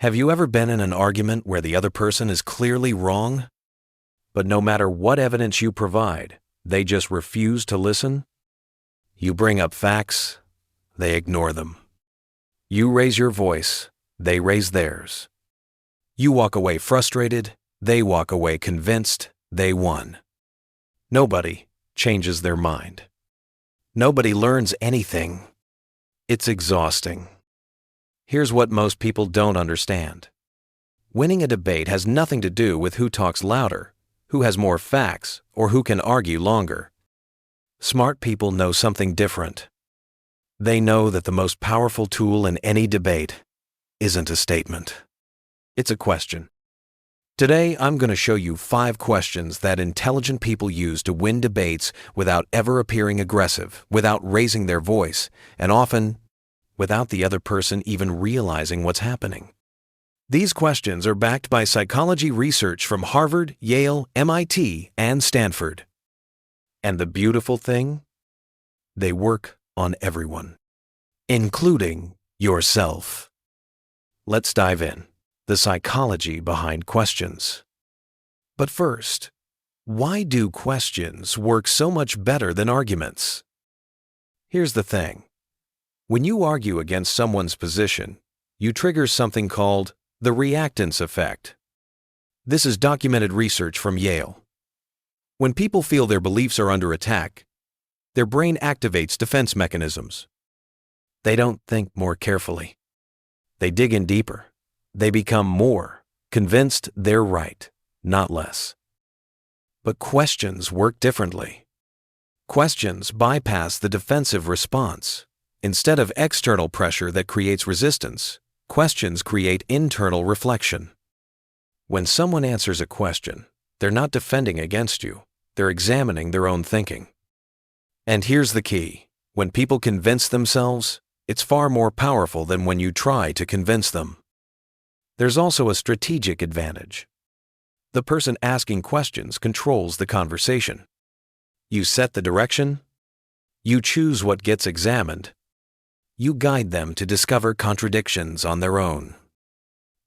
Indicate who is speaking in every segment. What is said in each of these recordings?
Speaker 1: Have you ever been in an argument where the other person is clearly wrong? But no matter what evidence you provide, they just refuse to listen? You bring up facts, they ignore them. You raise your voice, they raise theirs. You walk away frustrated, they walk away convinced they won. Nobody changes their mind. Nobody learns anything. It's exhausting. Here's what most people don't understand. Winning a debate has nothing to do with who talks louder, who has more facts, or who can argue longer. Smart people know something different. They know that the most powerful tool in any debate isn't a statement. It's a question. Today, I'm going to show you 5 questions that intelligent people use to win debates without ever appearing aggressive, without raising their voice, and often without the other person even realizing what's happening. These questions are backed by psychology research from Harvard, Yale, MIT, and Stanford. And the beautiful thing? They work on everyone, including yourself. Let's dive in. The psychology behind questions. But first, why do questions work so much better than arguments? Here's the thing. When you argue against someone's position, you trigger something called the reactance effect. This is documented research from Yale. When people feel their beliefs are under attack, their brain activates defense mechanisms. They don't think more carefully. They dig in deeper. They become more convinced they're right, not less. But questions work differently. Questions bypass the defensive response. Instead of external pressure that creates resistance, questions create internal reflection. When someone answers a question, they're not defending against you, they're examining their own thinking. And here's the key. When people convince themselves, it's far more powerful than when you try to convince them. There's also a strategic advantage. The person asking questions controls the conversation. You set the direction. You choose what gets examined. You guide them to discover contradictions on their own.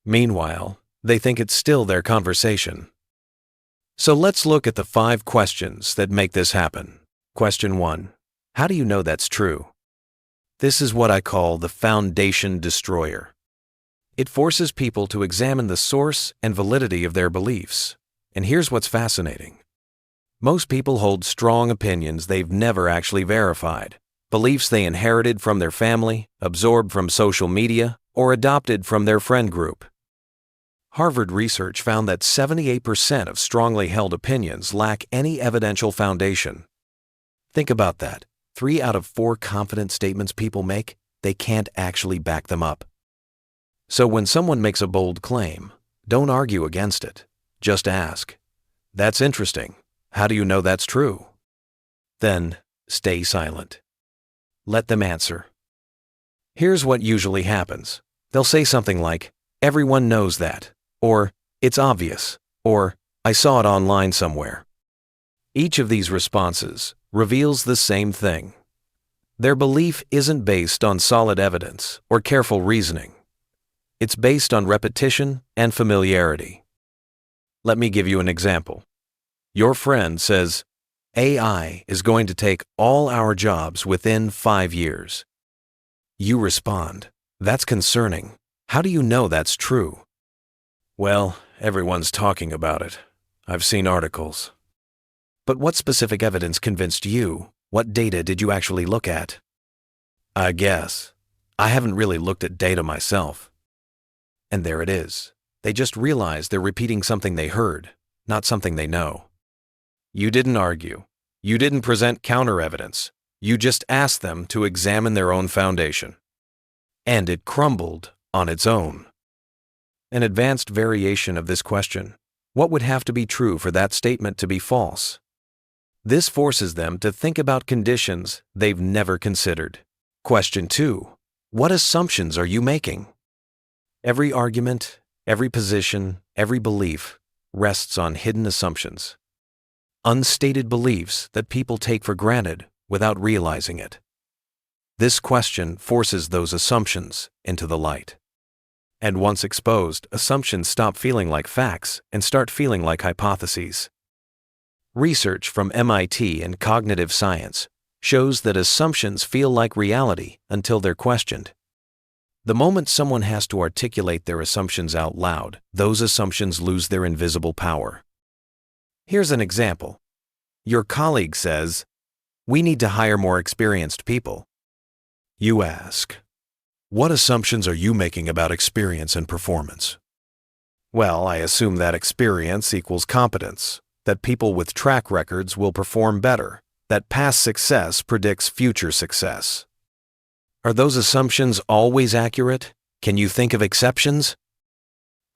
Speaker 1: Meanwhile, they think it's still their conversation. So let's look at the 5 questions that make this happen. Question 1. How do you know that's true? This is what I call the foundation destroyer. It forces people to examine the source and validity of their beliefs. And here's what's fascinating. Most people hold strong opinions they've never actually verified, beliefs they inherited from their family, absorbed from social media, or adopted from their friend group. Harvard research found that 78% of strongly held opinions lack any evidential foundation. Think about that. 3 out of 4 confident statements people make, they can't actually back them up. So when someone makes a bold claim, don't argue against it. Just ask, "That's interesting. How do you know that's true?" Then, stay silent. Let them answer. Here's what usually happens. They'll say something like, "Everyone knows that," or "It's obvious," or "I saw it online somewhere." Each of these responses reveals the same thing. Their belief isn't based on solid evidence or careful reasoning. It's based on repetition and familiarity. Let me give you an example. Your friend says, "AI is going to take all our jobs within 5 years." You respond, "That's concerning. How do you know that's true?" "Well, everyone's talking about it. I've seen articles." But what specific evidence convinced you? What data did you actually look at? "I guess. I haven't really looked at data myself." And there it is. They just realized they're repeating something they heard, not something they know. You didn't argue. You didn't present counter-evidence. You just asked them to examine their own foundation. And it crumbled on its own. An advanced variation of this question: what would have to be true for that statement to be false? This forces them to think about conditions they've never considered. Question 2. What assumptions are you making? Every argument, every position, every belief rests on hidden assumptions. Unstated beliefs that people take for granted without realizing it. This question forces those assumptions into the light. And once exposed, assumptions stop feeling like facts and start feeling like hypotheses. Research from MIT in cognitive science shows that assumptions feel like reality until they're questioned. The moment someone has to articulate their assumptions out loud, those assumptions lose their invisible power. Here's an example. Your colleague says, "We need to hire more experienced people." You ask, "What assumptions are you making about experience and performance?" "Well, I assume that experience equals competence, that people with track records will perform better, that past success predicts future success." Are those assumptions always accurate? Can you think of exceptions?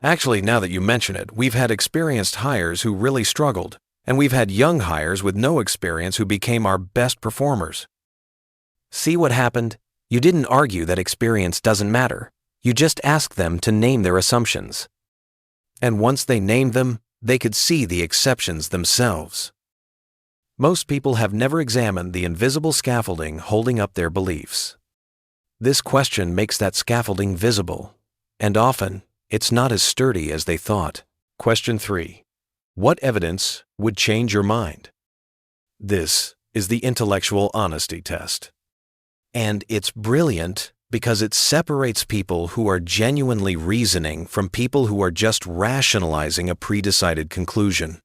Speaker 1: Actually, now that you mention it, we've had experienced hires who really struggled, and we've had young hires with no experience who became our best performers. See what happened? You didn't argue that experience doesn't matter. You just asked them to name their assumptions. And once they named them, they could see the exceptions themselves. Most people have never examined the invisible scaffolding holding up their beliefs. This question makes that scaffolding visible, and often it's not as sturdy as they thought. Question 3. What evidence would change your mind? This is the intellectual honesty test. And it's brilliant because it separates people who are genuinely reasoning from people who are just rationalizing a pre-decided conclusion.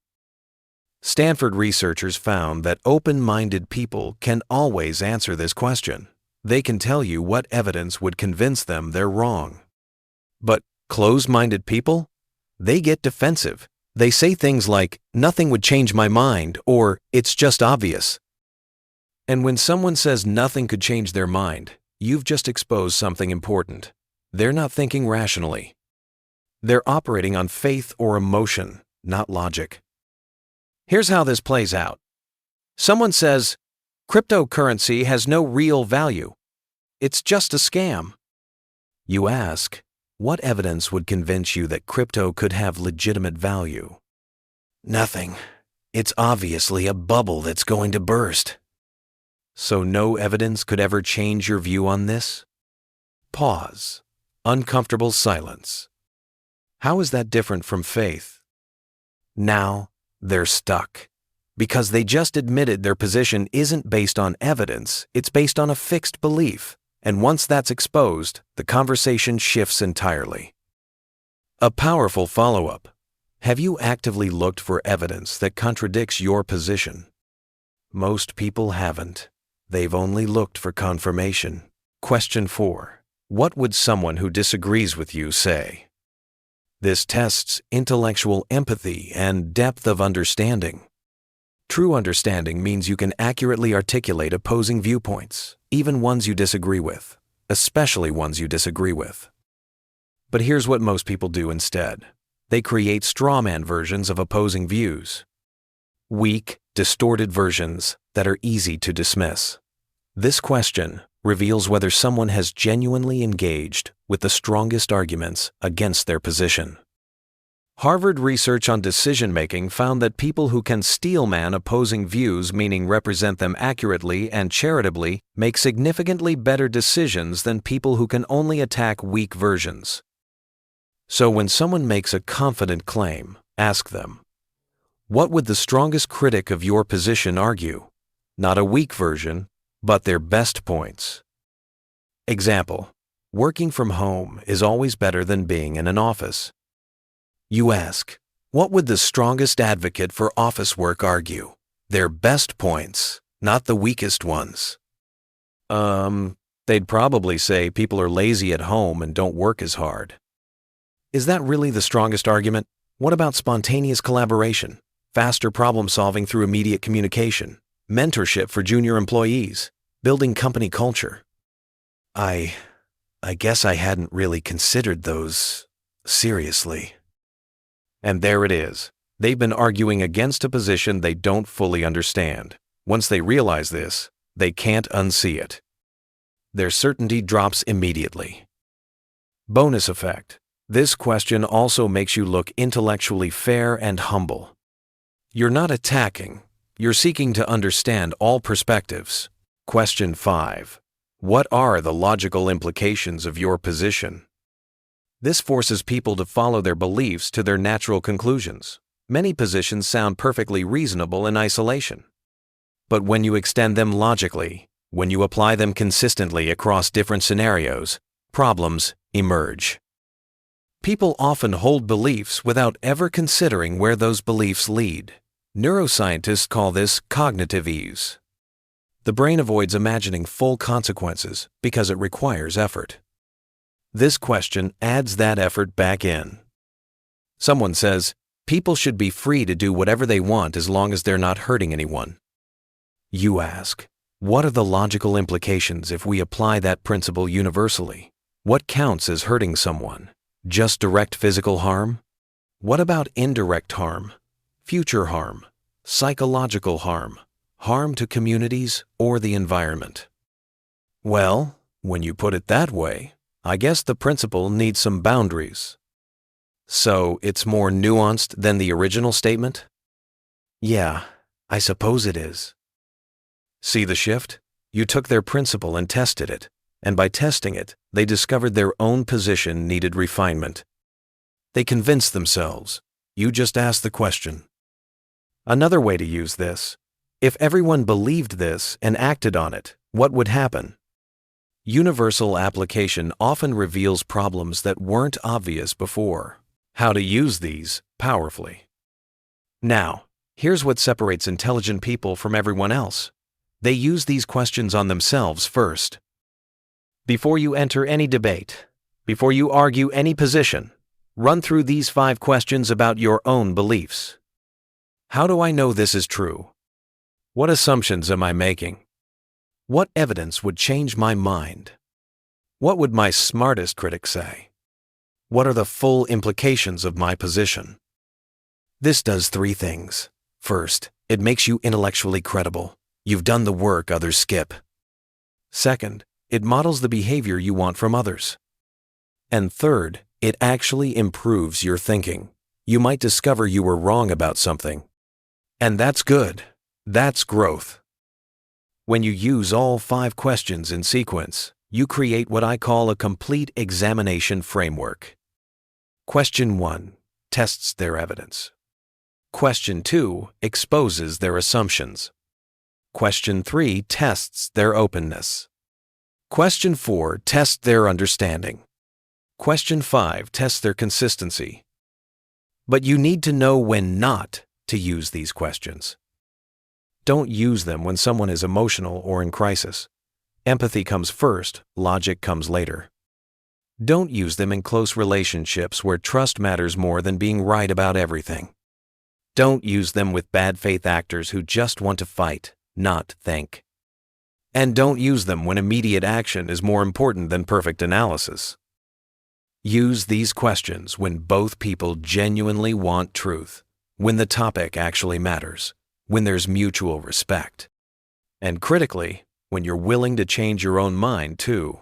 Speaker 1: Stanford researchers found that open-minded people can always answer this question. They can tell you what evidence would convince them they're wrong. But closed-minded people? They get defensive. They say things like, "Nothing would change my mind," or "It's just obvious." And when someone says nothing could change their mind, you've just exposed something important. They're not thinking rationally. They're operating on faith or emotion, not logic. Here's how this plays out. Someone says, "Cryptocurrency has no real value. It's just a scam." You ask, what evidence would convince you that crypto could have legitimate value? Nothing. It's obviously a bubble that's going to burst. So no evidence could ever change your view on this? Pause. Uncomfortable silence. How is that different from faith? Now they're stuck. Because they just admitted their position isn't based on evidence, it's based on a fixed belief. And once that's exposed, the conversation shifts entirely. A powerful follow-up. Have you actively looked for evidence that contradicts your position? Most people haven't. They've only looked for confirmation. Question 4. What would someone who disagrees with you say? This tests intellectual empathy and depth of understanding. True understanding means you can accurately articulate opposing viewpoints, even ones you disagree with, especially ones you disagree with. But here's what most people do instead. They create strawman versions of opposing views. Weak, distorted versions that are easy to dismiss. This question reveals whether someone has genuinely engaged with the strongest arguments against their position. Harvard research on decision-making found that people who can steelman opposing views, meaning represent them accurately and charitably, make significantly better decisions than people who can only attack weak versions. So when someone makes a confident claim, ask them, what would the strongest critic of your position argue? Not a weak version, but their best points. Example, working from home is always better than being in an office. You ask, what would the strongest advocate for office work argue? Their best points, not the weakest ones. They'd probably say people are lazy at home and don't work as hard. Is that really the strongest argument? What about spontaneous collaboration, faster problem solving through immediate communication, mentorship for junior employees, building company culture? I guess I hadn't really considered those seriously. And there it is. They've been arguing against a position they don't fully understand. Once they realize this, they can't unsee it. Their certainty drops immediately. Bonus effect. This question also makes you look intellectually fair and humble. You're not attacking. You're seeking to understand all perspectives. Question 5. What are the logical implications of your position? This forces people to follow their beliefs to their natural conclusions. Many positions sound perfectly reasonable in isolation. But when you extend them logically, when you apply them consistently across different scenarios, problems emerge. People often hold beliefs without ever considering where those beliefs lead. Neuroscientists call this cognitive ease. The brain avoids imagining full consequences because it requires effort. This question adds that effort back in. Someone says, people should be free to do whatever they want as long as they're not hurting anyone. You ask, what are the logical implications if we apply that principle universally? What counts as hurting someone? Just direct physical harm? What about indirect harm, future harm, psychological harm, harm to communities or the environment? Well, when you put it that way, I guess the principle needs some boundaries. So it's more nuanced than the original statement? Yeah, I suppose it is. See the shift? You took their principle and tested it, and by testing it, they discovered their own position needed refinement. They convinced themselves. You just asked the question. Another way to use this: if everyone believed this and acted on it, what would happen? Universal application often reveals problems that weren't obvious before. How to use these powerfully. Now, here's what separates intelligent people from everyone else. They use these questions on themselves first. Before you enter any debate, before you argue any position, run through these 5 questions about your own beliefs. How do I know this is true? What assumptions am I making? What evidence would change my mind? What would my smartest critic say? What are the full implications of my position? This does 3 things. First, it makes you intellectually credible. You've done the work others skip. Second, it models the behavior you want from others. And third, it actually improves your thinking. You might discover you were wrong about something. And that's good. That's growth. When you use all 5 questions in sequence, you create what I call a complete examination framework. Question 1 tests their evidence. Question 2 exposes their assumptions. Question 3 tests their openness. Question 4 tests their understanding. Question 5 tests their consistency. But you need to know when not to use these questions. Don't use them when someone is emotional or in crisis. Empathy comes first, logic comes later. Don't use them in close relationships where trust matters more than being right about everything. Don't use them with bad faith actors who just want to fight, not think. And don't use them when immediate action is more important than perfect analysis. Use these questions when both people genuinely want truth, when the topic actually matters, when there's mutual respect. And critically, when you're willing to change your own mind too.